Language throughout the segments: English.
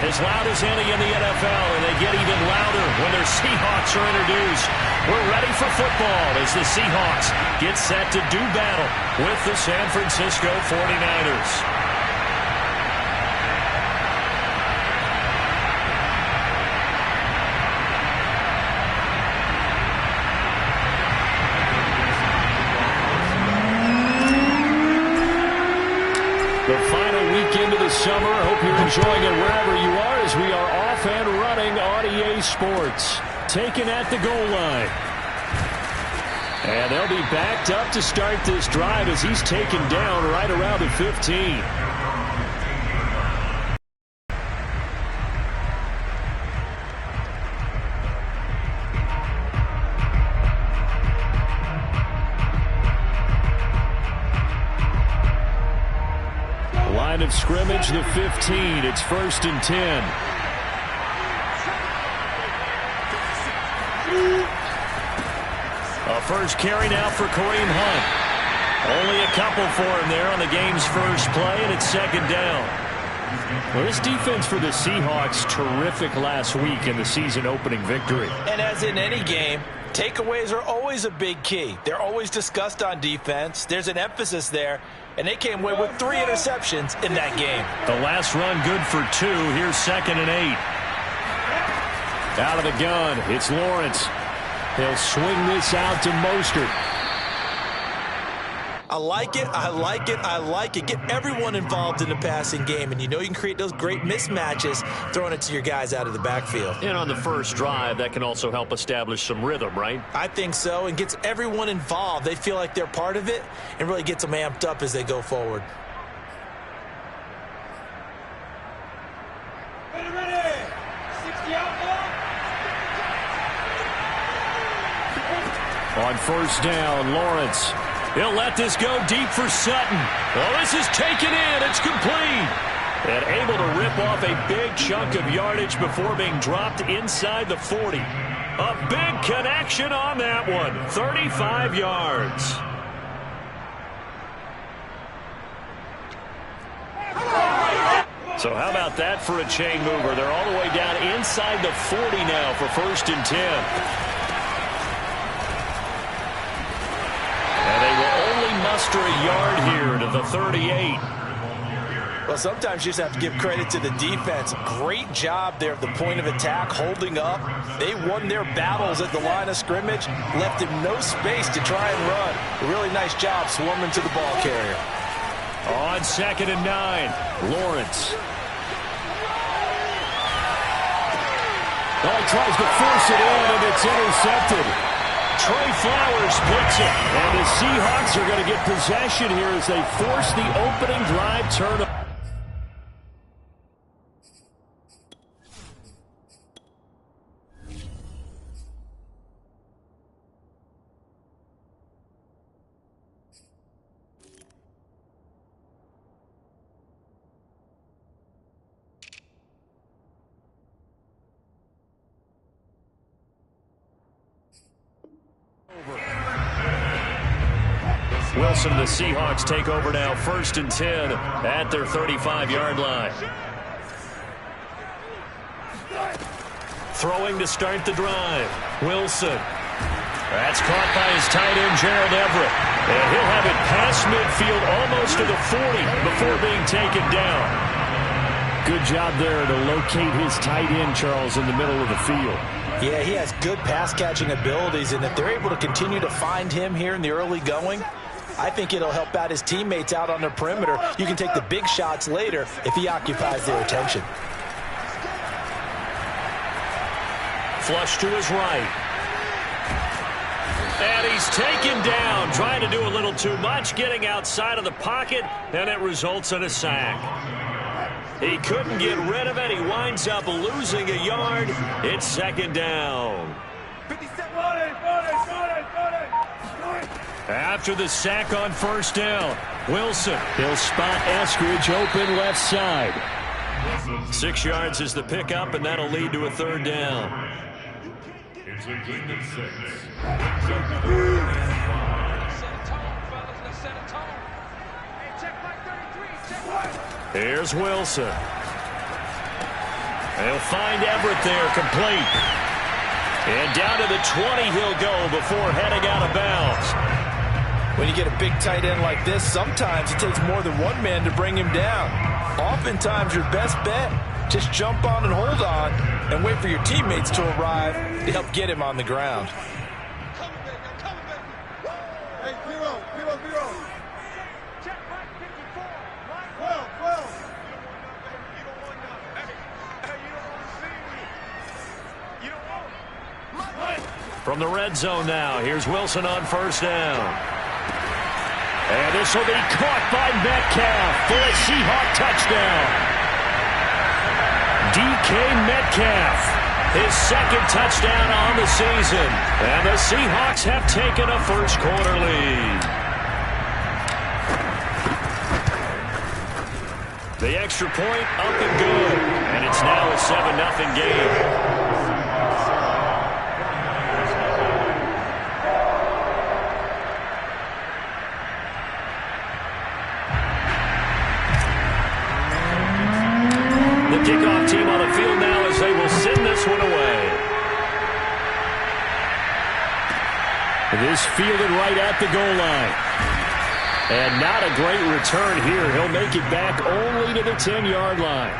As loud as any in the NFL, and they get even louder when their Seahawks are introduced. We're ready for football as the Seahawks get set to do battle with the San Francisco 49ers. The final weekend of the summer. I hope you're enjoying it wherever you are as we are off and running on EA Sports. Taken at the goal line. And they'll be backed up to start this drive as he's taken down right around the 15. Line of scrimmage, the 15. It's 1st and 10. A first carry now for Kareem Hunt. Only a couple for him there on the game's first play, and it's 2nd down. Well, this defense for the Seahawks, terrific last week in the season-opening victory. And as in any game, takeaways are always a big key. They're always discussed on defense. There's an emphasis there, and they came away with 3 interceptions in that game. The last run good for 2. Here's 2nd and 8. Out of the gun, it's Lawrence. He'll swing this out to Mostert. I like it, I like it, I like it. Get everyone involved in the passing game, and you know you can create those great mismatches throwing it to your guys out of the backfield. And on the first drive, that can also help establish some rhythm, right? I think so, and gets everyone involved. They feel like they're part of it and really gets them amped up as they go forward. Ready. 60 out ball. On first down, Lawrence. He'll let this go deep for Sutton. Well, this is taken in. It's complete. And able to rip off a big chunk of yardage before being dropped inside the 40. A big connection on that one. 35 yards. So how about that for a chain mover? They're all the way down inside the 40 now for 1st and 10. Muster a yard here to the 38. Well, sometimes you just have to give credit to the defense. Great job there at the point of attack, holding up. They won their battles at the line of scrimmage, left him no space to try and run. A really nice job swarming to the ball carrier. On 2nd and 9, Lawrence. Oh, he tries to force it in, and it's intercepted. Trey Flowers picks it, and the Seahawks are going to get possession here as they force the opening drive turnover. Wilson, the Seahawks take over now, 1st and 10 at their 35-yard line. Throwing to start the drive. Wilson. That's caught by his tight end, Gerald Everett. And he'll have it past midfield almost to the 40 before being taken down. Good job there to locate his tight end, Charles, in the middle of the field. Yeah, he has good pass-catching abilities, and if they're able to continue to find him here in the early going, I think it'll help out his teammates out on the perimeter. You can take the big shots later if he occupies their attention. Flush to his right. And he's taken down, trying to do a little too much, getting outside of the pocket, and it results in a sack. He couldn't get rid of it. He winds up losing a yard. It's 2nd down. After the sack on first down, Wilson. He'll spot Eskridge open left side. 6 yards is the pickup, and that'll lead to a 3rd down. It's a gain of 6. Here's Wilson. They'll find Everett there, complete. And down to the 20 he'll go before heading out of bounds. When you get a big tight end like this, sometimes it takes more than one man to bring him down. Oftentimes, your best bet, just jump on and hold on and wait for your teammates to arrive to help get him on the ground. Hey, zero. Check back 54. 12. From the red zone now, here's Wilson on first down. And this will be caught by Metcalf for a Seahawk touchdown. DK Metcalf, his second touchdown on the season. And the Seahawks have taken a first-quarter lead. The extra point up and good. And it's now a 7-0 game. Kickoff team on the field now as they will send this one away. This fielded right at the goal line. And not a great return here. He'll make it back only to the 10-yard line.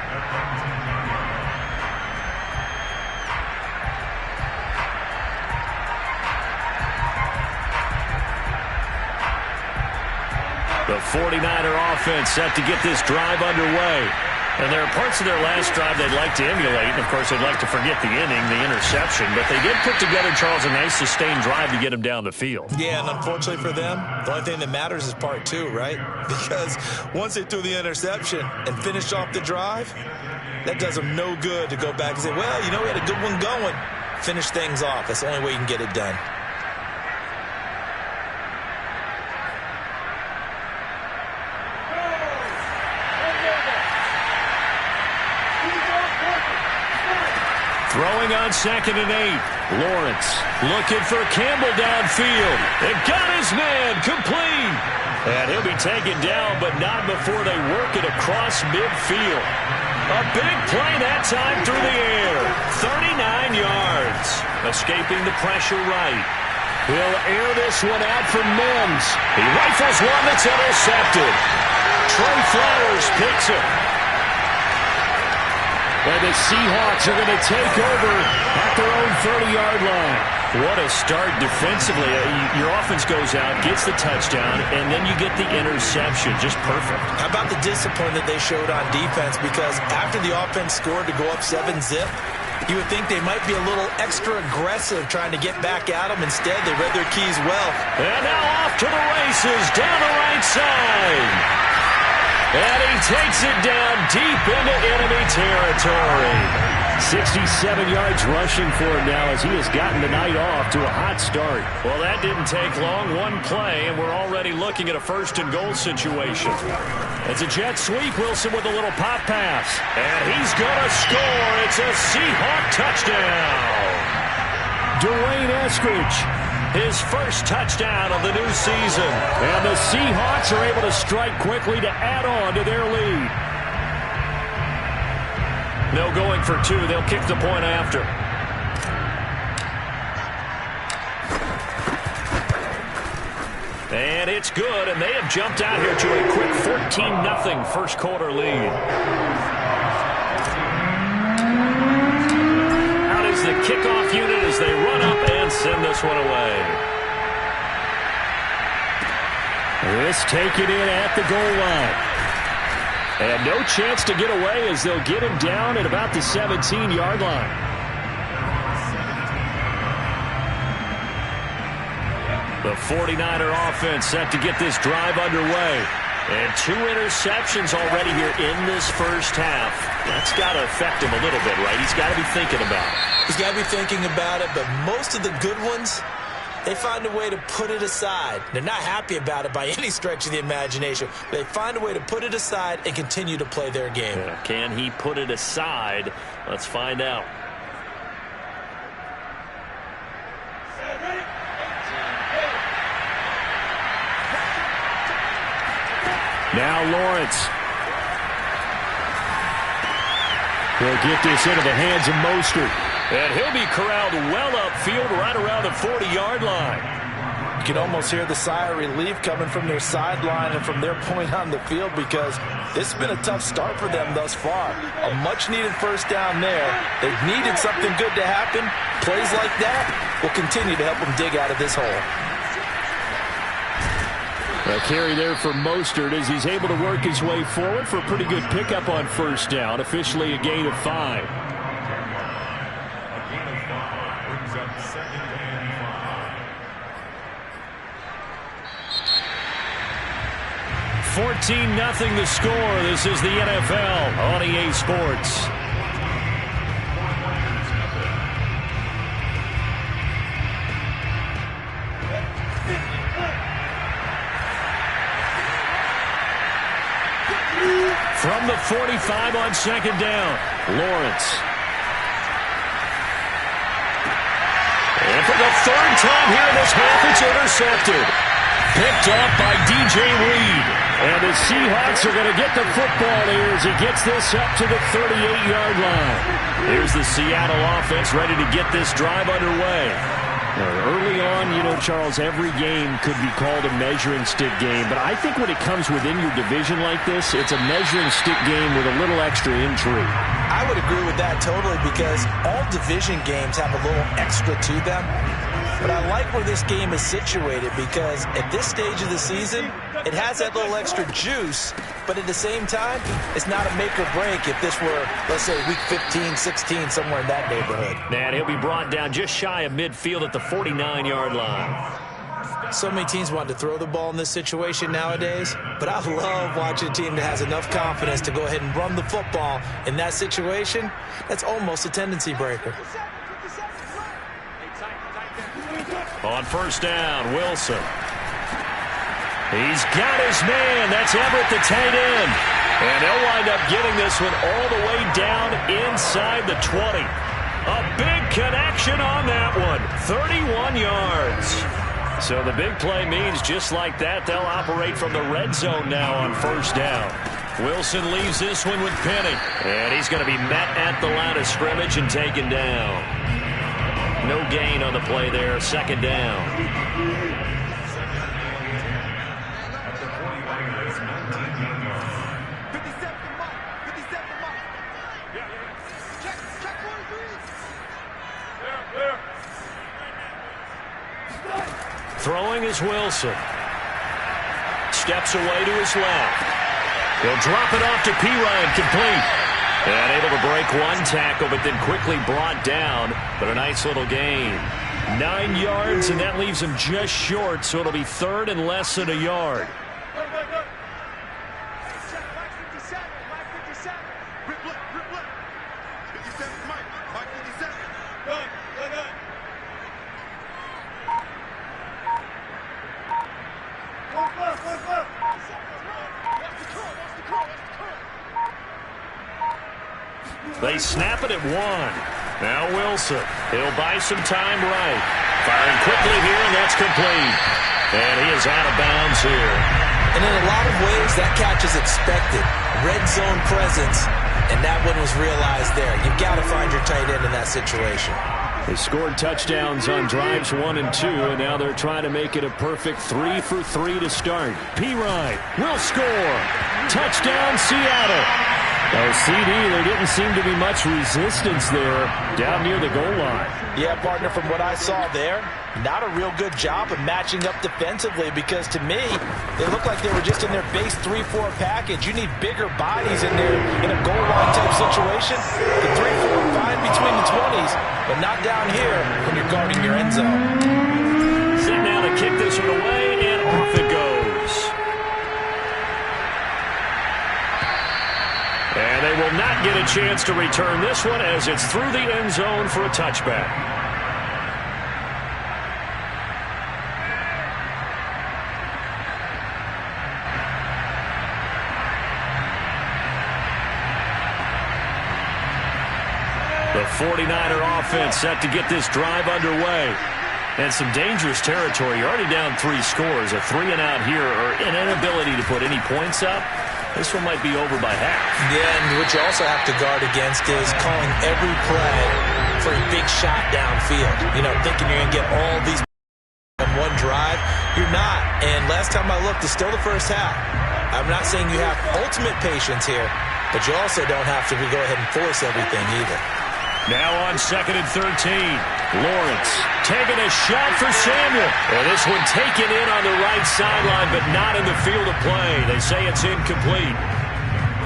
The 49er offense set to get this drive underway. And there are parts of their last drive they'd like to emulate. And, of course, they'd like to forget the inning, the interception. But they did put together, Charles, a nice sustained drive to get him down the field. Yeah, and unfortunately for them, the only thing that matters is part two, right? Because once they threw the interception and finished off the drive, that does them no good to go back and say, well, you know, we had a good one going. Finish things off. That's the only way you can get it done. Throwing on 2nd and 8. Lawrence looking for Campbell downfield. And got his man complete. And he'll be taken down, but not before they work it across midfield. A big play that time through the air. 39 yards. Escaping the pressure right. He'll air this one out for Mims. He rifles one that's intercepted. Trey Flowers picks it. And the Seahawks are going to take over at their own 30-yard line. What a start defensively. Your offense goes out, gets the touchdown, and then you get the interception. Just perfect. How about the discipline that they showed on defense? Because after the offense scored to go up 7-zip, you would think they might be a little extra aggressive trying to get back at them. Instead, they read their keys well. And now off to the races down the right side. And he takes it down deep into enemy territory. 67 yards rushing for him now as he has gotten the night off to a hot start. Well, that didn't take long. One play, and we're already looking at a 1st-and-goal situation. It's a jet sweep. Wilson with a little pop pass. And he's going to score. It's a Seahawk touchdown. Dwayne Eskridge. His first touchdown of the new season. And the Seahawks are able to strike quickly to add on to their lead. No going for two. They'll kick the point after. And it's good, and they have jumped out here to a quick 14-0 first-quarter lead. Out is the kickoff unit as they run up and send this one away. This taken in at the goal line. And no chance to get away as they'll get him down at about the 17-yard line. The 49er offense set to get this drive underway. And 2 interceptions already here in this first half. That's got to affect him a little bit, right? He's got to be thinking about it. He's got to be thinking about it, but most of the good ones, they find a way to put it aside. They're not happy about it by any stretch of the imagination. They find a way to put it aside and continue to play their game. Yeah, can he put it aside? Let's find out. Now Lawrence. Will get this into the hands of Mostert. And he'll be corralled well upfield right around the 40-yard line. You can almost hear the sigh of relief coming from their sideline and from their point on the field, because this has been a tough start for them thus far. A much-needed first down there. They've needed something good to happen. Plays like that will continue to help them dig out of this hole. A carry there for Mostert as he's able to work his way forward for a pretty good pickup on first down. Officially a gain of 5. 14-0 the score. This is the NFL on EA Sports. From the 45 on second down, Lawrence. And for the third time here in this half, it's intercepted. Picked off by DJ Reed. And the Seahawks are going to get the football here as he gets this up to the 38-yard line. Here's the Seattle offense ready to get this drive underway. Early on, you know, Charles, every game could be called a measuring stick game. But I think when it comes within your division like this, it's a measuring stick game with a little extra intrigue. I would agree with that totally, because all division games have a little extra to them. But I like where this game is situated, because at this stage of the season, it has that little extra juice, but at the same time, it's not a make or break if this were, let's say, week 15, 16, somewhere in that neighborhood. And he'll be brought down just shy of midfield at the 49-yard line. So many teams want to throw the ball in this situation nowadays, but I love watching a team that has enough confidence to go ahead and run the football. In that situation, that's almost a tendency breaker. On first down, Wilson. He's got his man. That's Everett, the tight end. And they'll wind up getting this one all the way down inside the 20. A big connection on that one. 31 yards. So the big play means just like that, they'll operate from the red zone now on first down. Wilson leaves this one with Penny. And he's going to be met at the line of scrimmage and taken down. No gain on the play there. Second down. Throwing is Wilson. Steps away to his left. He'll drop it off to Pirine, complete. And able to break one tackle, but then quickly brought down. But a nice little gain. 9 yards, and that leaves him just short, so it'll be third and less than a yard. They snap it at 1. Now Wilson. He'll buy some time right. Firing quickly here, and that's complete. And he is out of bounds here. And in a lot of ways, that catch is expected. Red zone presence, and that one was realized there. You've got to find your tight end in that situation. They scored touchdowns on drives 1 and 2, and now they're trying to make it a perfect 3 for 3 to start. Pirine will score. Touchdown, Seattle. Oh, CD, there didn't seem to be much resistance there down near the goal line. Yeah, partner, from what I saw there, not a real good job of matching up defensively, because to me, they looked like they were just in their base 3-4 package. You need bigger bodies in there in a goal line type situation. The 3-4 fine between the 20s, but not down here when you're guarding your end zone. Set now to kick this one away, and off it goes. And they will not get a chance to return this one as it's through the end zone for a touchback. The 49er offense set to get this drive underway. And some dangerous territory. You're already down 3 scores. A 3-and-out here, or an inability to put any points up. This one might be over by half. Yeah, and what you also have to guard against is calling every play for a big shot downfield. You know, thinking you're going to get all these on one drive. You're not. And last time I looked, it's still the first half. I'm not saying you have ultimate patience here, but you also don't have to go ahead and force everything either. Now on 2nd and 13. Lawrence taking a shot for Samuel. And this one taken in on the right sideline, but not in the field of play. They say it's incomplete.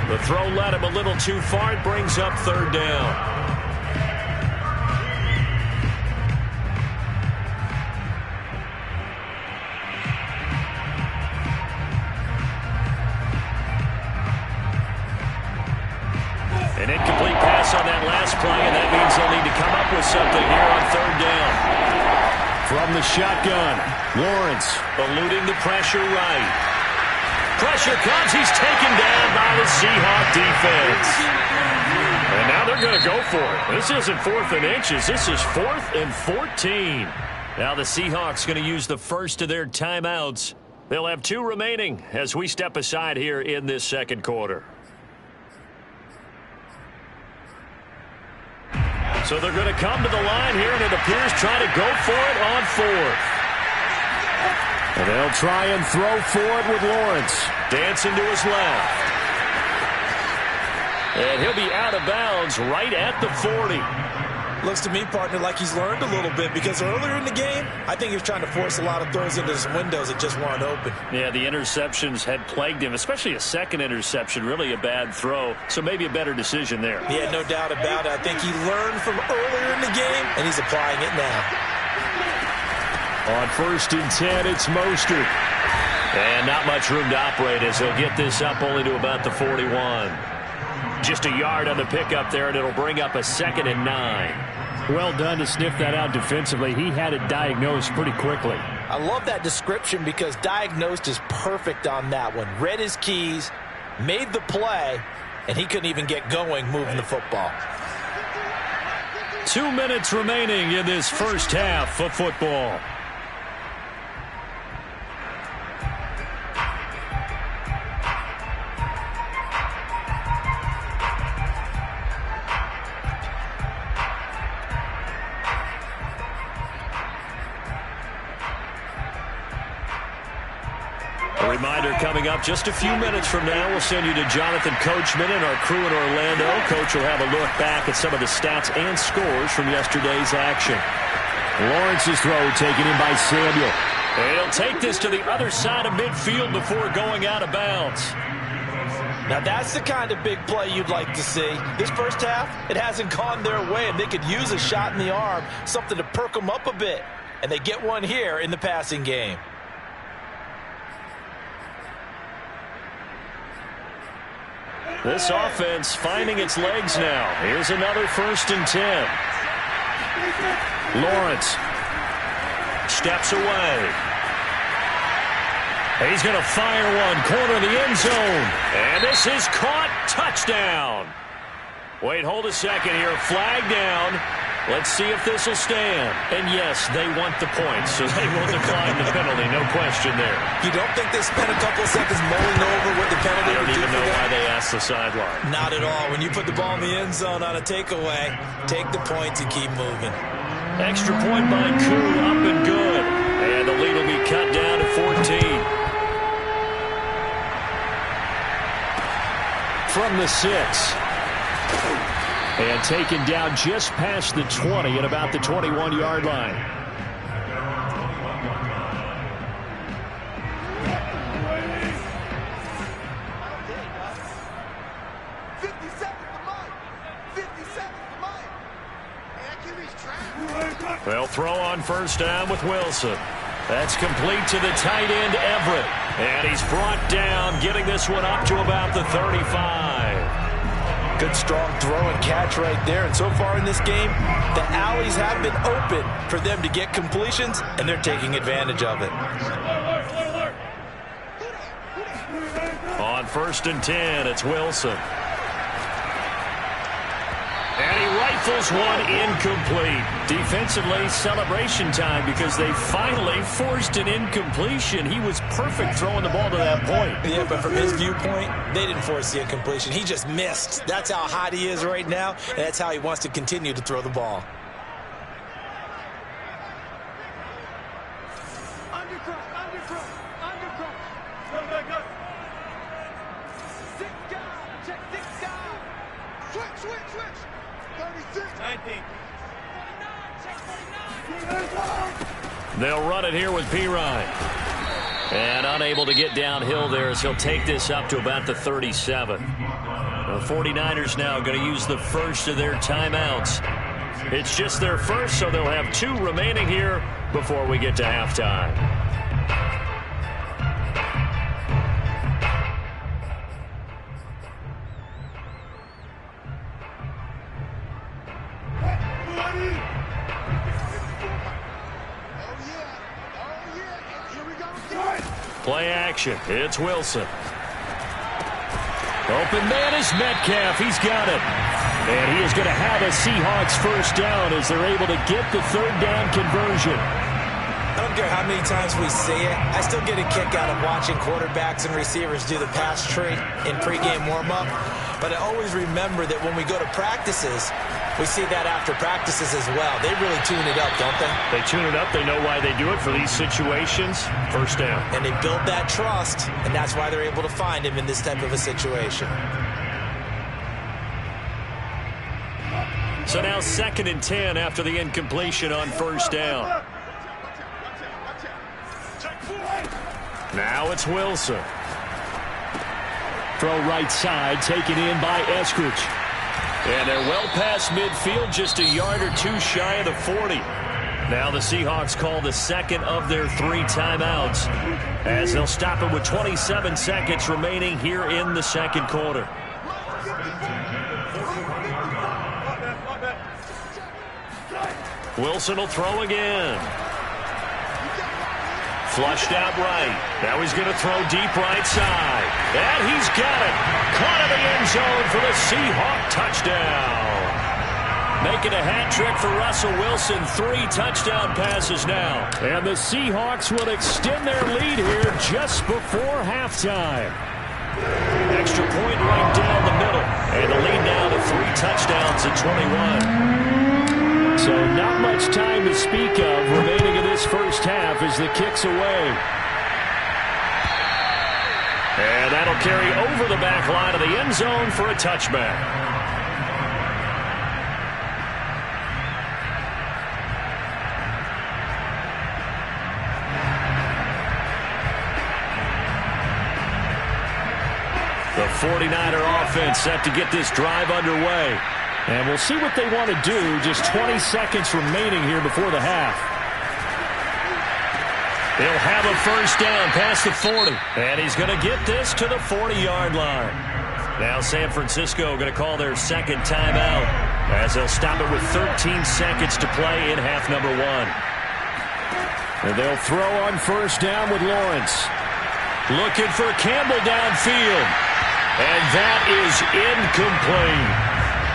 The throw led him a little too far. It brings up 3rd down. An incomplete pass on that last play, and that means they'll need to come up with something here on 3rd down. From the shotgun, Lawrence eluding the pressure right. Pressure comes. He's taken down by the Seahawk defense. And now they're going to go for it. This isn't 4th and inches. This is 4th and 14. Now the Seahawks going to use the first of their timeouts. They'll have 2 remaining as we step aside here in this 2nd quarter. So they're going to come to the line here, and it appears trying to go for it on 4th. And they'll try and throw for it with Lawrence. Dancing to his left. And he'll be out of bounds right at the 40. Looks to me, partner, like he's learned a little bit, because earlier in the game, I think he was trying to force a lot of throws into some windows that just weren't open. Yeah, the interceptions had plagued him, especially a second interception, really a bad throw. So maybe a better decision there. Yeah, no doubt about it. I think he learned from earlier in the game, and he's applying it now. On 1st and 10, it's Mostert. And not much room to operate as he'll get this up only to about the 41. Just a yard on the pickup there, and it'll bring up a 2nd and 9. Well done to sniff that out defensively. He had it diagnosed pretty quickly. I love that description because diagnosed is perfect on that one. Read his keys, made the play, and he couldn't even get going moving the football. 2 minutes remaining in this first half of football. A reminder coming up just a few minutes from now, we'll send you to Jonathan Coachman and our crew in Orlando. Coach will have a look back at some of the stats and scores from yesterday's action. Lawrence's throw taken in by Samuel. And he'll take this to the other side of midfield before going out of bounds. Now that's the kind of big play you'd like to see. This first half, it hasn't gone their way, and they could use a shot in the arm, something to perk them up a bit. And they get one here in the passing game. This offense finding its legs now. Here's another 1st and 10. Lawrence steps away. He's going to fire one, corner of the end zone. And this is caught. Touchdown. Wait, hold a second here. Flag down. Let's see if this will stand. And yes, they want the points, so they will decline the penalty. No question there. You don't think they spent a couple of seconds mulling over what the penalty would do? I don't even know why they asked the sideline. Not at all. When you put the ball in the end zone on a takeaway, take the points and keep moving. Extra point by Koo, up and good. And the lead will be cut down to 14. From the 6. And taken down just past the 20 at about the 21-yard line. They'll throw on 1st down with Wilson. That's complete to the tight end, Everett. And he's brought down, getting this one up to about the 35. Good strong throw and catch right there. And so far in this game, the alleys have been open for them to get completions, and they're taking advantage of it. On 1st and 10, it's Wilson. And he rifles one incomplete. Defensively, celebration time because they finally forced an incompletion. He was perfect throwing the ball to that point. Yeah, but from his viewpoint, they didn't force the incompletion. He just missed. That's how hot he is right now, and that's how he wants to continue to throw the ball. They'll run it here with Pirine. And unable to get downhill there as he'll take this up to about the 37. The 49ers now going to use the first of their timeouts. It's just their first, so they'll have 2 remaining here before we get to halftime. Play action. It's Wilson. Open man is Metcalf. He's got it. And he is going to have a Seahawks first down as they're able to get the third down conversion. I don't care how many times we see it. I still get a kick out of watching quarterbacks and receivers do the pass tree in pregame warm-up. But I always remember that when we go to practices, we see that after practices as well. They really tune it up, don't they? They tune it up. They know why they do it for these situations. First down. And they build that trust, and that's why they're able to find him in this type of a situation. So now 2nd and 10 after the incompletion on first down. Now it's Wilson. Throw right side, taken in by Eskridge. And they're well past midfield, just a yard or 2 shy of the 40. Now the Seahawks call the second of their 3 timeouts as they'll stop it with 27 seconds remaining here in the second quarter. Wilson will throw again. Flushed out right. Now he's going to throw deep right side. And he's got it. Caught in the end zone for the Seahawk touchdown. Making a hat trick for Russell Wilson. 3 touchdown passes now. And the Seahawks will extend their lead here just before halftime. Extra point right down the middle. And the lead now to 3 touchdowns at 21. So not much time to speak of remaining in this first half as the kick's away. And that'll carry over the back line of the end zone for a touchback. The 49er offense set to get this drive underway. And we'll see what they want to do. Just 20 seconds remaining here before the half. He'll have a first down past the 40. And he's going to get this to the 40-yard line. Now San Francisco going to call their second timeout as they'll stop it with 13 seconds to play in half number 1. And they'll throw on first down with Lawrence. Looking for Campbell downfield. And that is incomplete.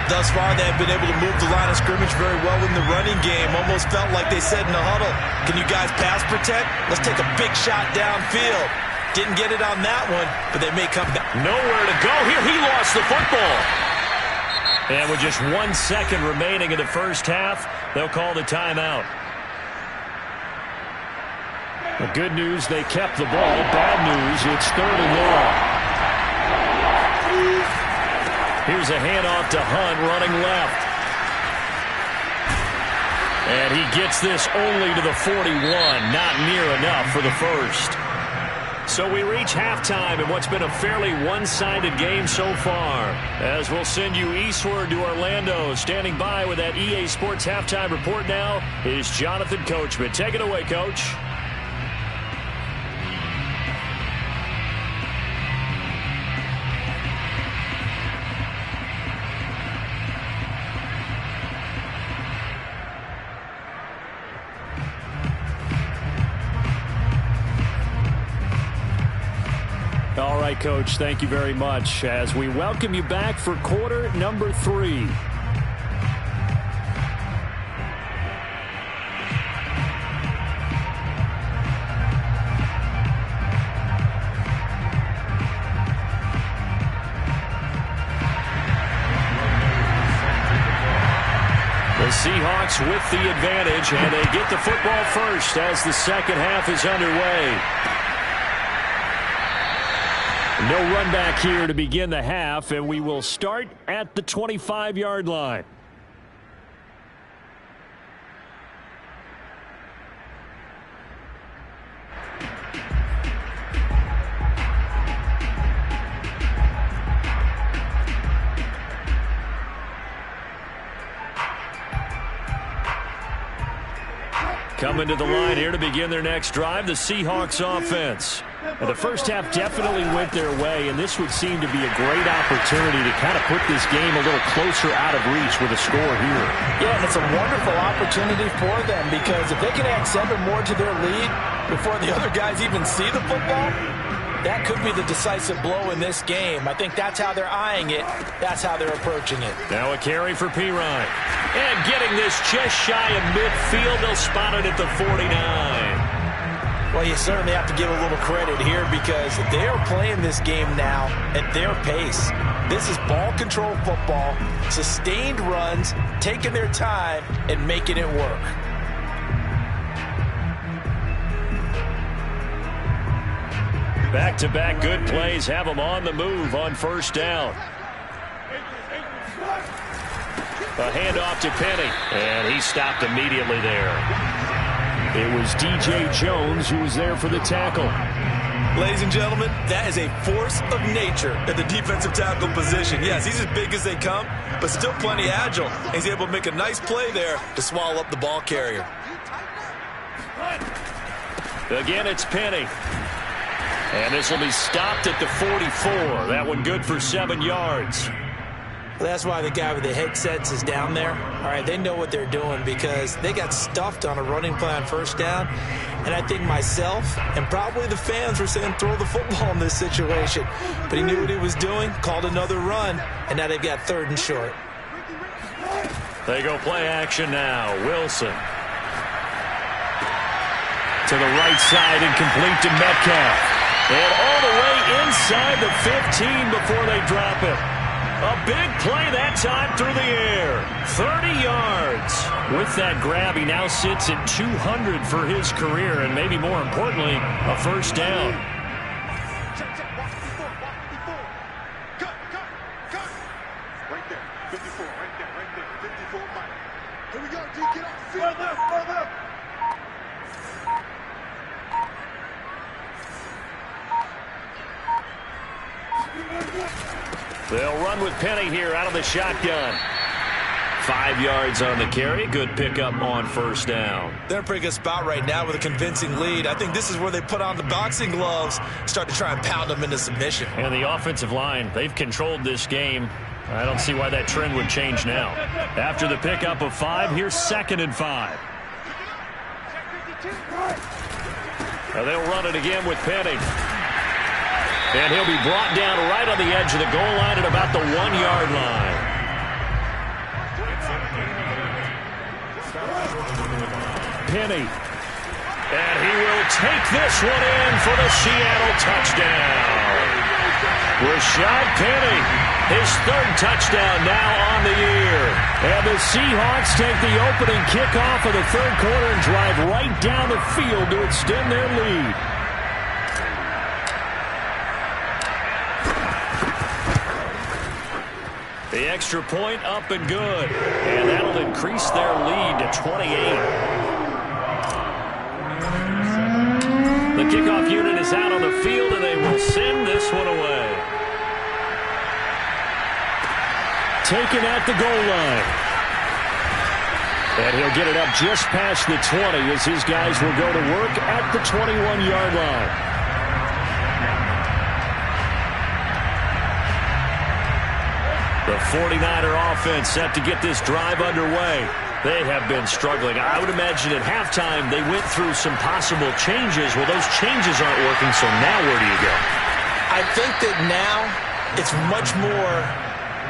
Thus far, they have been able to move the line of scrimmage very well in the running game. Almost felt like they said in the huddle, can you guys pass protect? Let's take a big shot downfield. Didn't get it on that one, but they may come back. Nowhere to go here. He lost the football. And with just 1 second remaining in the first half, they'll call the timeout. The good news, they kept the ball. Bad news, it's 3rd and long. Here's a handoff to Hunt running left. And he gets this only to the 41. Not near enough for the first. So we reach halftime in what's been a fairly one-sided game so far. As we'll send you eastward to Orlando. Standing by with that EA Sports halftime report now is Jonathan Coachman. Take it away, Coach. All right, Coach, thank you very much as we welcome you back for quarter number 3. The Seahawks with the advantage, and they get the football first as the second half is underway. No run back here to begin the half, and we will start at the 25-yard line. Coming to the line here to begin their next drive, the Seahawks offense. And the first half definitely went their way, and this would seem to be a great opportunity to kind of put this game a little closer out of reach with a score here. Yeah, and it's a wonderful opportunity for them because if they can add 7 more to their lead before the other guys even see the football, that could be the decisive blow in this game. I think that's how they're eyeing it. That's how they're approaching it. Now a carry for Pirine. And getting this just shy of midfield. They'll spot it at the 49. Well, you certainly have to give a little credit here because they are playing this game now at their pace. This is ball control football, sustained runs, taking their time and making it work. Back-to-back good plays have them on the move on first down. A handoff to Penny, and he stopped immediately there. It was DJ Jones who was there for the tackle. Ladies and gentlemen, that is a force of nature at the defensive tackle position. Yes, he's as big as they come, but still plenty agile. He's able to make a nice play there to swallow up the ball carrier. Again, it's Penny. And this will be stopped at the 44. That one good for 7 yards. That's why the guy with the headsets is down there. All right, they know what they're doing because they got stuffed on a running play on first down. And I think myself and probably the fans were saying throw the football in this situation. But he knew what he was doing, called another run, and now they've got 3rd and short. They go play action now. Wilson. To the right side and complete to Metcalf. And all the way inside the 15 before they drop it. A big play that time through the air. 30 yards. With that grab, he now sits at 200 for his career, and maybe more importantly, a first down. Right there, 54, right there, 54, Mike. Here we go, G, get off the field. Further. They'll run with Penny here out of the shotgun. 5 yards on the carry. Good pickup on first down. They're in a pretty good spot right now with a convincing lead. I think this is where they put on the boxing gloves, start to try and pound them into submission. And the offensive line, they've controlled this game. I don't see why that trend would change now. After the pickup of 5, here's 2nd and 5. Now they'll run it again with Penny. And he'll be brought down right on the edge of the goal line at about the 1-yard line. Penny. And he will take this one in for the Seattle touchdown. Rashad Penny, his 3rd touchdown now on the year. And the Seahawks take the opening kickoff of the 3rd quarter and drive right down the field to extend their lead. The extra point up and good. And that'll increase their lead to 28. The kickoff unit is out on the field, and they will send this one away. Taken at the goal line. And he'll get it up just past the 20 as his guys will go to work at the 21-yard line. The 49er offense set to get this drive underway. They have been struggling. I would imagine at halftime they went through some possible changes. Well, those changes aren't working, so now where do you go? I think that now it's much more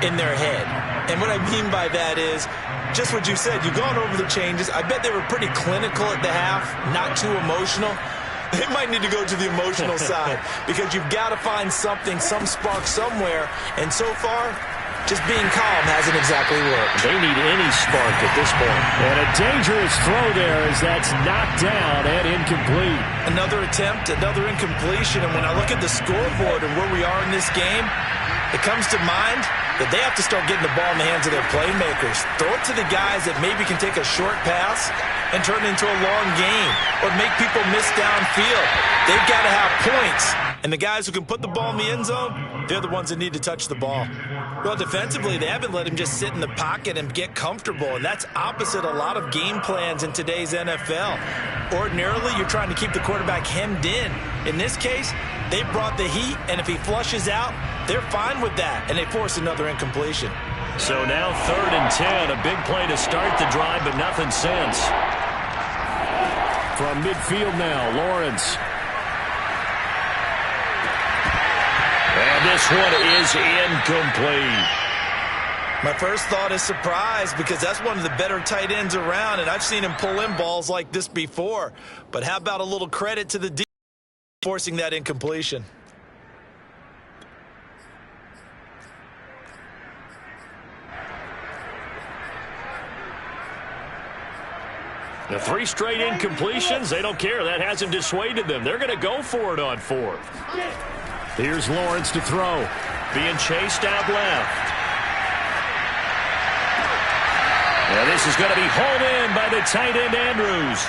in their head. And what I mean by that is just what you said. You've gone over the changes. I bet they were pretty clinical at the half, not too emotional. They might need to go to the emotional side because you've got to find something, some spark somewhere. And so far, just being calm hasn't exactly worked. They need any spark at this point. And a dangerous throw there as that's knocked down and incomplete. Another attempt, another incompletion, and when I look at the scoreboard and where we are in this game, it comes to mind that they have to start getting the ball in the hands of their playmakers. Throw it to the guys that maybe can take a short pass and turn it into a long game or make people miss downfield. They've got to have points. And the guys who can put the ball in the end zone, they're the ones that need to touch the ball. Well, defensively, they haven't let him just sit in the pocket and get comfortable, and that's opposite a lot of game plans in today's NFL. Ordinarily, you're trying to keep the quarterback hemmed in. In this case, they brought the heat, and if he flushes out, they're fine with that, and they force another incompletion. So now 3rd and 10, a big play to start the drive, but nothing since. From midfield now, Lawrence. And this one is incomplete. My first thought is surprise because that's one of the better tight ends around, and I've seen him pull in balls like this before. But how about a little credit to the defense forcing that incompletion? The 3 straight incompletions, they don't care. That hasn't dissuaded them. They're going to go for it on 4th. Here's Lawrence to throw. Being chased out left. And this is going to be hauled in by the tight end, Andrews.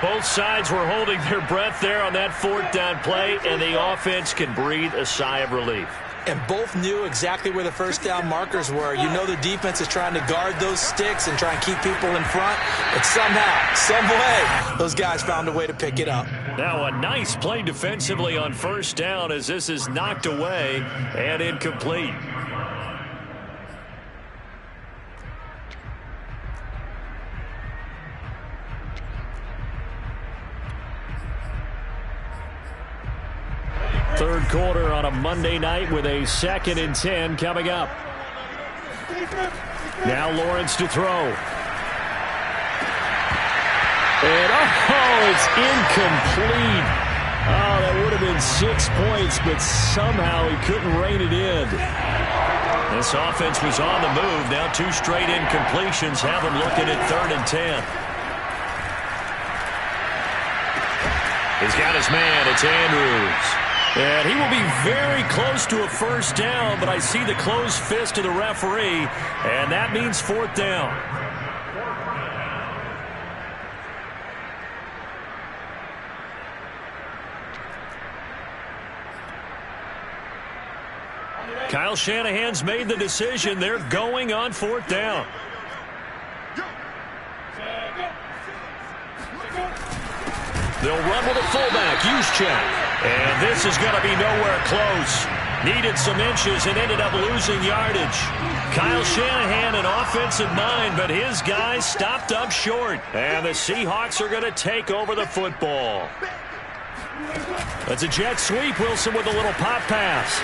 Both sides were holding their breath there on that 4th down play, and the offense can breathe a sigh of relief. And both knew exactly where the first down markers were. You know the defense is trying to guard those sticks and try and keep people in front. But somehow, some way, those guys found a way to pick it up. Now a nice play defensively on 1st down as this is knocked away and incomplete. Third quarter on a Monday night with a 2nd and 10 coming up. Now Lawrence to throw. And it's incomplete. Oh, that would have been 6 points, but somehow he couldn't rein it in. This offense was on the move. Now 2 straight incompletions have him looking at 3rd and 10. He's got his man. It's Andrews. And he will be very close to a 1st down, but I see the closed fist of the referee, and that means 4th down. Kyle Shanahan's made the decision. They're going on 4th down. They'll run with a fullback, Juszczyk. And this is going to be nowhere close. Needed some inches and ended up losing yardage. Kyle Shanahan, an offensive mind, but his guys stopped up short. And the Seahawks are going to take over the football. That's a jet sweep. Wilson with a little pop pass.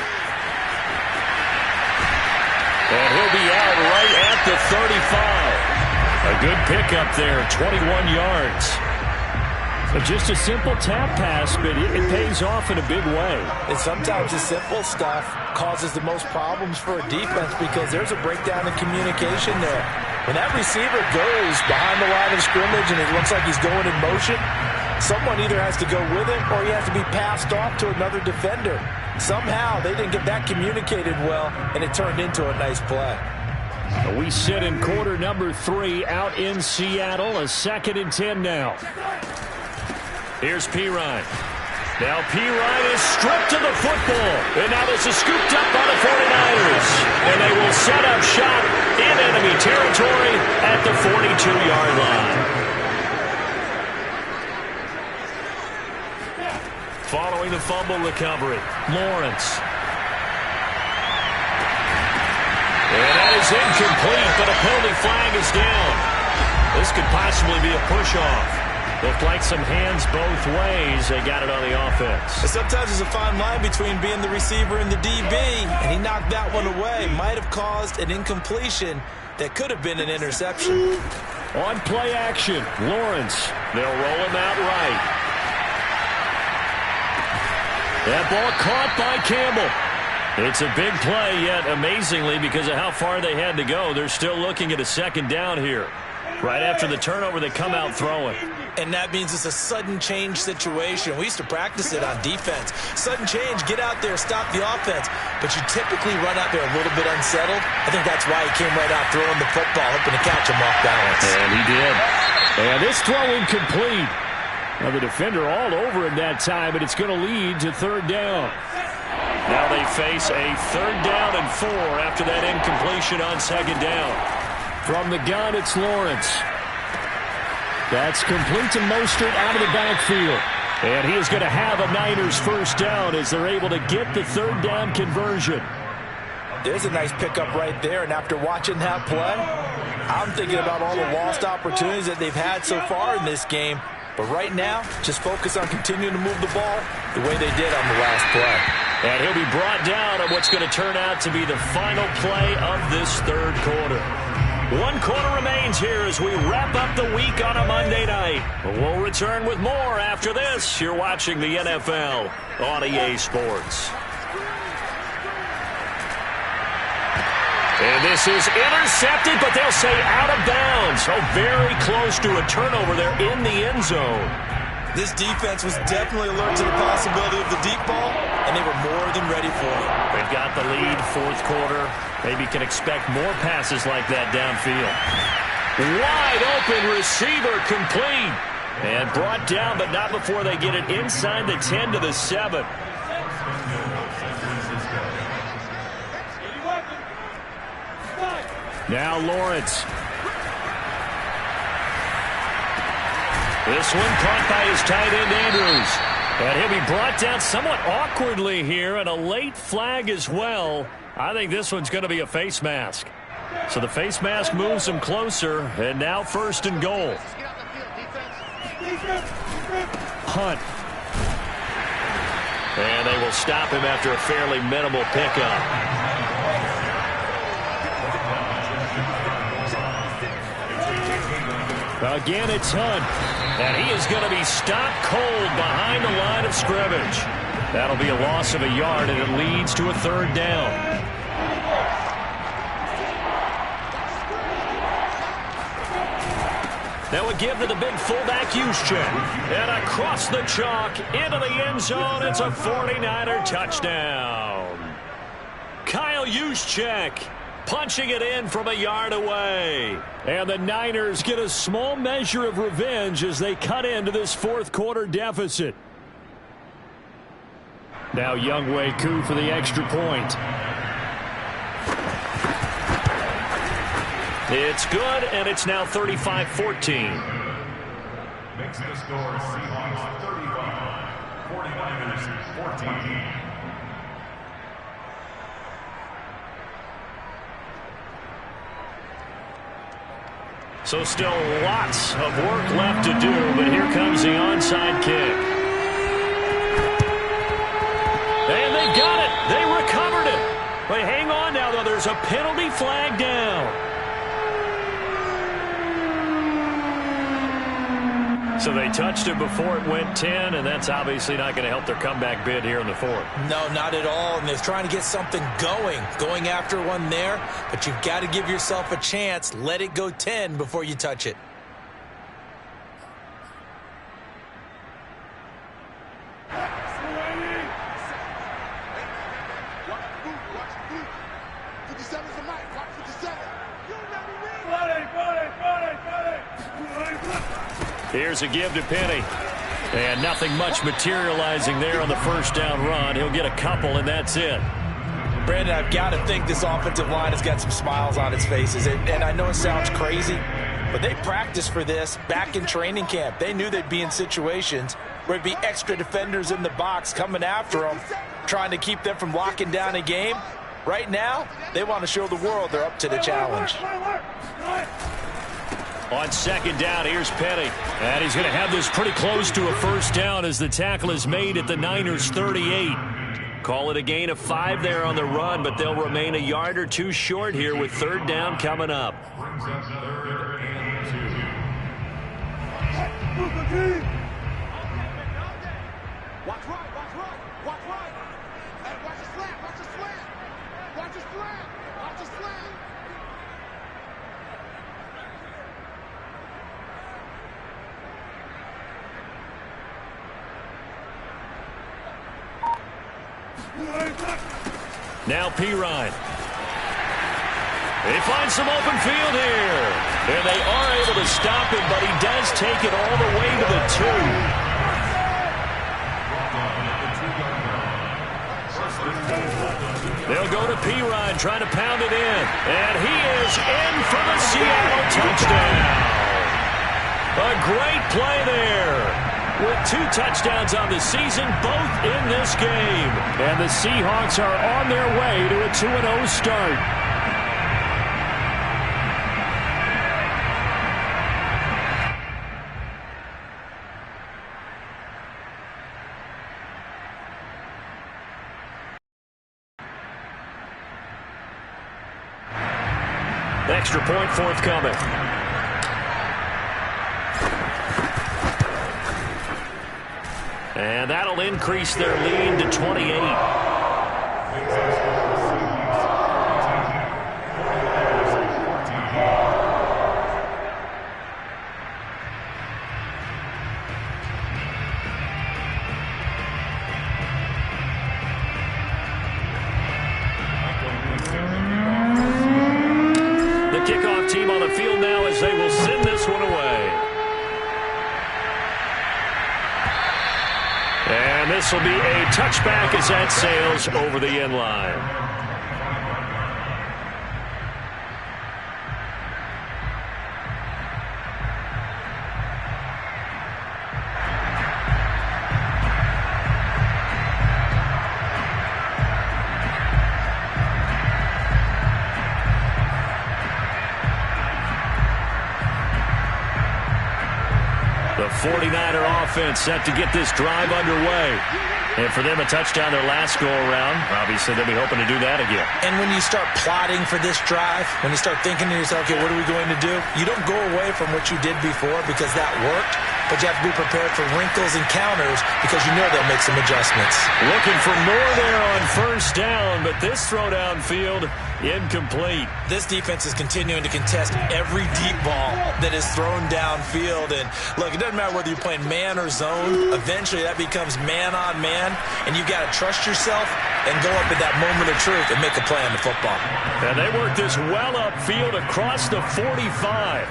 And he'll be out right at the 35. A good pickup there, 21 yards. But just a simple tap pass, but it pays off in a big way. And sometimes the simple stuff causes the most problems for a defense because there's a breakdown in communication there. When that receiver goes behind the line of scrimmage and it looks like he's going in motion, someone either has to go with him or he has to be passed off to another defender. Somehow they didn't get that communicated well, and it turned into a nice play. We sit in quarter number 3 out in Seattle. A 2nd and 10 now. Here's Pirine. Now Pirine is stripped of the football. And now this is scooped up by the 49ers. And they will set up shop in enemy territory at the 42-yard line. Following the fumble recovery, Lawrence. And that is incomplete, but a penalty flag is down. This could possibly be a push-off. Looked like some hands both ways. They got it on the offense. Sometimes there's a fine line between being the receiver and the DB, and he knocked that one away. Might have caused an incompletion that could have been an interception. On play action, Lawrence. They'll roll him out right. That ball caught by Campbell. It's a big play, yet amazingly, because of how far they had to go, they're still looking at a second down here. Right after the turnover, they come out throwing. And that means it's a sudden change situation. We used to practice it on defense. Sudden change, get out there, stop the offense. But you typically run out there a little bit unsettled. I think that's why he came right out throwing the football, hoping to catch him off balance. And he did. And this throw incomplete. Now the defender all over him that time, but it's going to lead to third down. Now they face a third down and 4 after that incompletion on second down. From the gun, it's Lawrence. That's complete to Mostert out of the backfield. And he is going to have a Niners first down as they're able to get the third down conversion. There's a nice pickup right there, and after watching that play, I'm thinking about all the lost opportunities that they've had so far in this game. But right now, just focus on continuing to move the ball the way they did on the last play. And he'll be brought down on what's going to turn out to be the final play of this third quarter. 1 quarter remains here as we wrap up the week on a Monday night. We'll return with more after this. You're watching the NFL on EA Sports. And this is intercepted, but they'll say out of bounds. So very close to a turnover there in the end zone. This defense was definitely alert to the possibility of the deep ball, and they were more than ready for it. They've got the lead, fourth quarter. Maybe can expect more passes like that downfield. Wide open receiver complete. And brought down, but not before they get it inside the 10 to the 7. Now Lawrence. This one caught by his tight end, Andrews. And he'll be brought down somewhat awkwardly here, and a late flag as well. I think this one's going to be a face mask. So the face mask moves him closer, and now first and goal. Hunt. And they will stop him after a fairly minimal pickup. Again, it's Hunt. And he is going to be stopped cold behind the line of scrimmage. That'll be a loss of a yard, and it leads to a third down. That would give to the big fullback Juszczyk. And across the chalk into the end zone. It's a 49er touchdown. Kyle Juszczyk punching it in from a yard away. And the Niners get a small measure of revenge as they cut into this fourth quarter deficit. Now Younghoe Koo for the extra point. It's good, and it's now 35-14. Makes the score Seahawks 35, 49ers 14. So still lots of work left to do, but here comes the onside kick. And they got it. They recovered it. But hang on now, though. There's a penalty flag down. So they touched it before it went 10, and that's obviously not going to help their comeback bid here in the fourth. No, not at all. And they're trying to get something going after one there. But you've got to give yourself a chance. Let it go 10 before you touch it. Here's a give to Penny. And nothing much materializing there on the first down run. He'll get a couple, and that's it. Brandon, I've got to think this offensive line has got some smiles on its faces. And I know it sounds crazy, but they practiced for this back in training camp. They knew they'd be in situations where it'd be extra defenders in the box coming after them, trying to keep them from locking down a game. Right now, they want to show the world they're up to the challenge. On second down, here's Penny. And he's going to have this pretty close to a first down as the tackle is made at the Niners' 38. Call it a gain of 5 there on the run, but they'll remain a yard or two short here with third down coming up. Brings up third and 2. Watch right, watch right, watch right. Hey, watch the slant, watch the slant. Now Pirine. He finds some open field here. And they are able to stop him, but he does take it all the way to the 2. They'll go to Pirine, trying to pound it in. And he is in for the Seattle touchdown. A great play there. With 2 touchdowns on the season, both in this game. And the Seahawks are on their way to a 2-0 start. Extra point forthcoming. And that'll increase their lead to 28. Kickoff team on the field now as they will send this one away. And this will be a touchback as that sails over the end line. The 49er offense set to get this drive underway. And for them, a touchdown their last go-around. Obviously, they'll be hoping to do that again. And when you start plotting for this drive, when you start thinking to yourself, okay, what are we going to do? You don't go away from what you did before because that worked, but you have to be prepared for wrinkles and counters because you know they'll make some adjustments. Looking for more there on first down, but this throw downfield, incomplete. This defense is continuing to contest every deep ball that is thrown downfield. And look, it doesn't matter whether you're playing man or zone. Eventually, that becomes man on man, and you've got to trust yourself and go up at that moment of truth and make a play on the football. And they work this well upfield across the 45.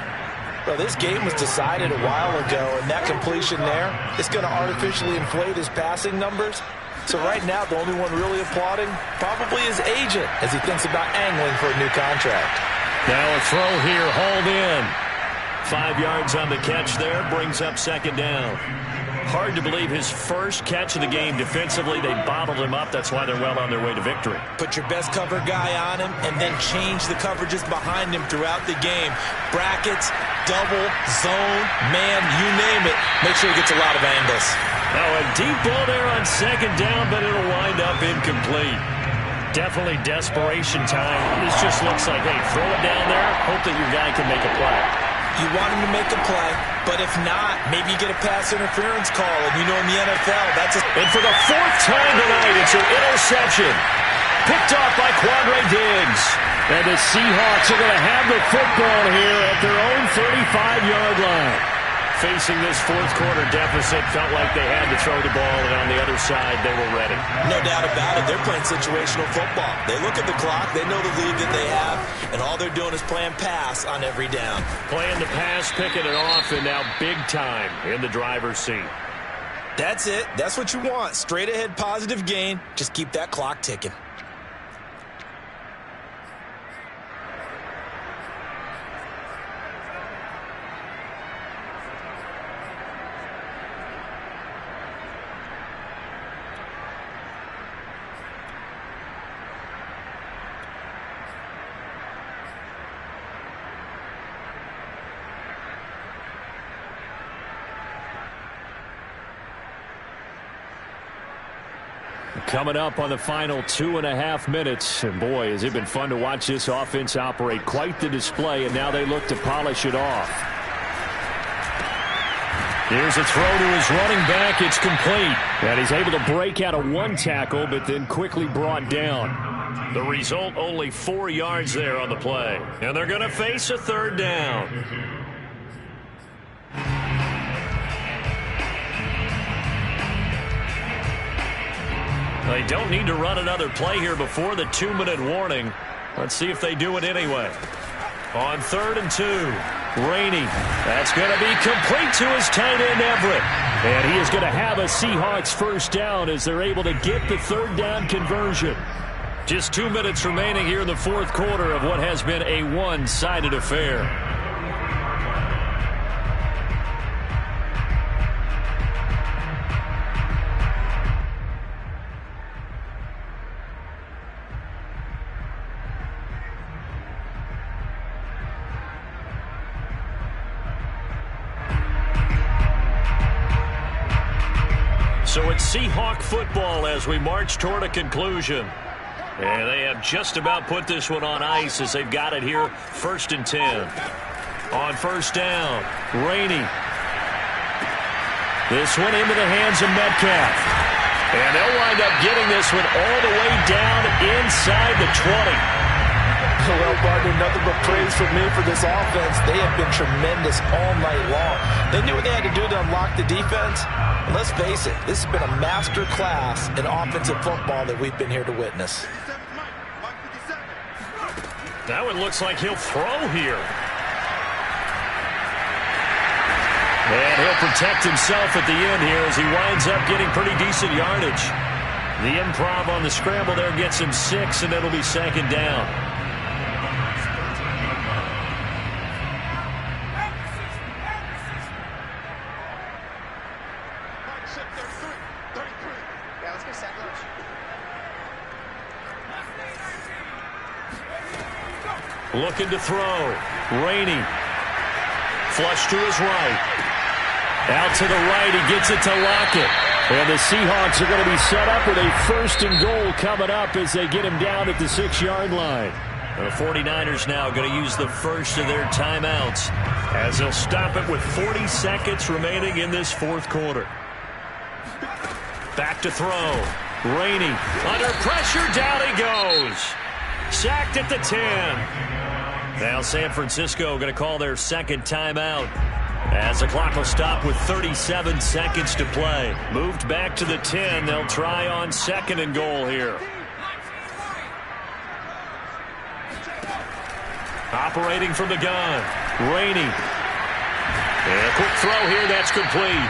Well, this game was decided a while ago, and that completion there is going to artificially inflate his passing numbers. So right now, the only one really applauding probably his agent as he thinks about angling for a new contract. Now a throw here, hauled in. 5 yards on the catch there, brings up second down. Hard to believe his first catch of the game defensively. They bottled him up. That's why they're well on their way to victory. Put your best cover guy on him and then change the coverages behind him throughout the game. Brackets, double, zone, man, you name it. Make sure he gets a lot of angles. Now a deep ball there on second down, but it'll wind up incomplete. Definitely desperation time. This just looks like, hey, throw it down there, hope that your guy can make a play. You want him to make a play, but if not, maybe you get a pass interference call, and you know in the NFL, that's a... And for the 4th time tonight, it's an interception. Picked off by Quandre Diggs. And the Seahawks are going to have the football here at their own 35-yard line. Facing this fourth-quarter deficit, felt like they had to throw the ball, and on the other side, they were ready. No doubt about it. They're playing situational football. They look at the clock. They know the lead that they have, and all they're doing is playing pass on every down. Playing the pass, picking it off, and now big time in the driver's seat. That's it. That's what you want. Straight ahead positive gain. Just keep that clock ticking. Coming up on the final 2.5 minutes. And boy, has it been fun to watch this offense operate. Quite the display, and now they look to polish it off. Here's a throw to his running back. It's complete. And he's able to break out of one tackle, but then quickly brought down. The result, only 4 yards there on the play. And they're going to face a third down. They don't need to run another play here before the 2-minute warning. Let's see if they do it anyway. On 3rd and 2, Rainey. That's going to be complete to his tight end, Everett. And he is going to have a Seahawks first down as they're able to get the 3rd down conversion. Just 2 minutes remaining here in the 4th quarter of what has been a one-sided affair. So it's Seahawk football as we march toward a conclusion. And they have just about put this one on ice as they've got it here, 1st and 10. On 1st down, Rainey. This one into the hands of Metcalf. And they'll wind up getting this one all the way down inside the 20. Well, partner, nothing but praise from me for this offense. They have been tremendous all night long. They knew what they had to do to unlock the defense. And let's face it, this has been a master class in offensive football that we've been here to witness. That one looks like he'll throw here. And he'll protect himself at the end here as he winds up getting pretty decent yardage. The improv on the scramble there gets him 6, and it'll be 2nd down. Looking to throw. Rainey. Flush to his right. Out to the right. He gets it to Lockett. And the Seahawks are going to be set up with a 1st and goal coming up as they get him down at the 6-yard line. The 49ers now going to use the first of their timeouts as they'll stop it with 40 seconds remaining in this 4th quarter. Back to throw. Rainey under pressure. Down he goes. Sacked at the 10. Now San Francisco going to call their 2nd timeout as the clock will stop with 37 seconds to play. Moved back to the 10. They'll try on 2nd and goal here. Operating from the gun. Rainey. And a quick throw here. That's complete.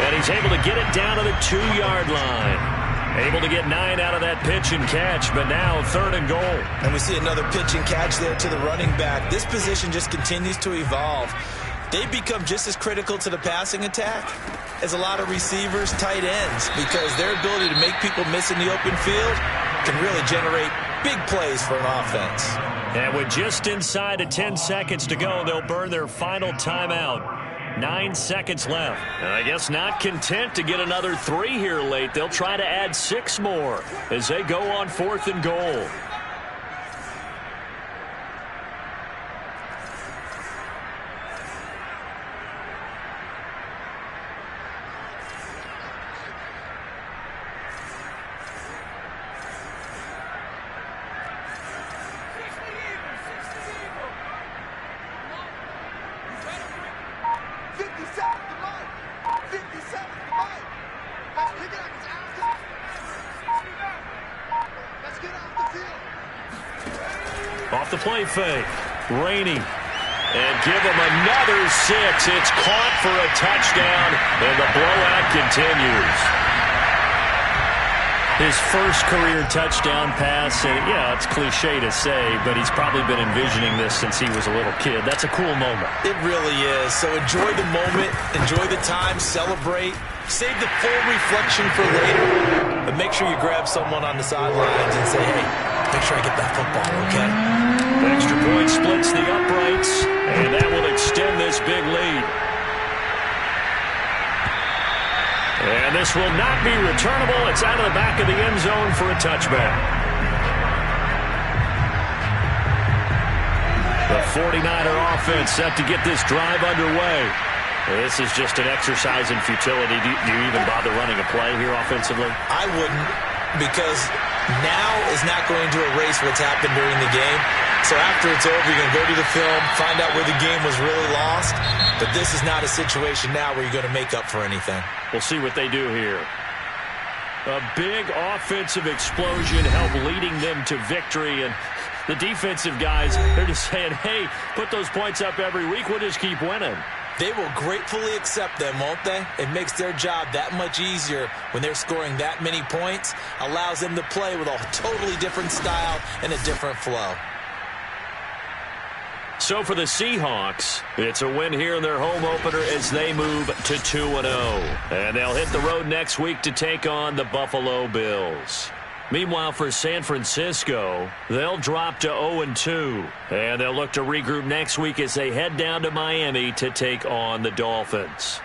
And he's able to get it down to the 2-yard line. Able to get 9 out of that pitch and catch, but now 3rd and goal. And we see another pitch and catch there to the running back. This position just continues to evolve. They become just as critical to the passing attack as a lot of receivers, tight ends, because their ability to make people miss in the open field can really generate big plays for an offense. And with just inside of 10 seconds to go, they'll burn their final timeout. 9 seconds left. And I guess not content to get another 3 here late. They'll try to add 6 more as they go on 4th and goal. Off the play fake. Rainey. And give him another 6. It's caught for a touchdown, and the blowout continues. His first career touchdown pass, and yeah, it's cliche to say, but he's probably been envisioning this since he was a little kid. That's a cool moment. It really is. So enjoy the moment, enjoy the time, celebrate, save the full reflection for later, but make sure you grab someone on the sidelines and say, hey, make sure I get that football, okay? Extra point splits the uprights, and that will extend this big lead. And this will not be returnable. It's out of the back of the end zone for a touchback. The 49er offense set to get this drive underway. This is just an exercise in futility. Do you even bother running a play here offensively? I wouldn't, because now is not going to erase what's happened during the game. So after it's over, you're going to go to the film, find out where the game was really lost. But this is not a situation now where you're going to make up for anything. We'll see what they do here. A big offensive explosion helped leading them to victory, and the defensive guys, they're just saying, hey, put those points up every week, we'll just keep winning. They will gratefully accept them, won't they? It makes their job that much easier when they're scoring that many points, allows them to play with a totally different style and a different flow. So for the Seahawks, it's a win here in their home opener as they move to 2-0. And they'll hit the road next week to take on the Buffalo Bills. Meanwhile, for San Francisco, they'll drop to 0-2. And they'll look to regroup next week as they head down to Miami to take on the Dolphins.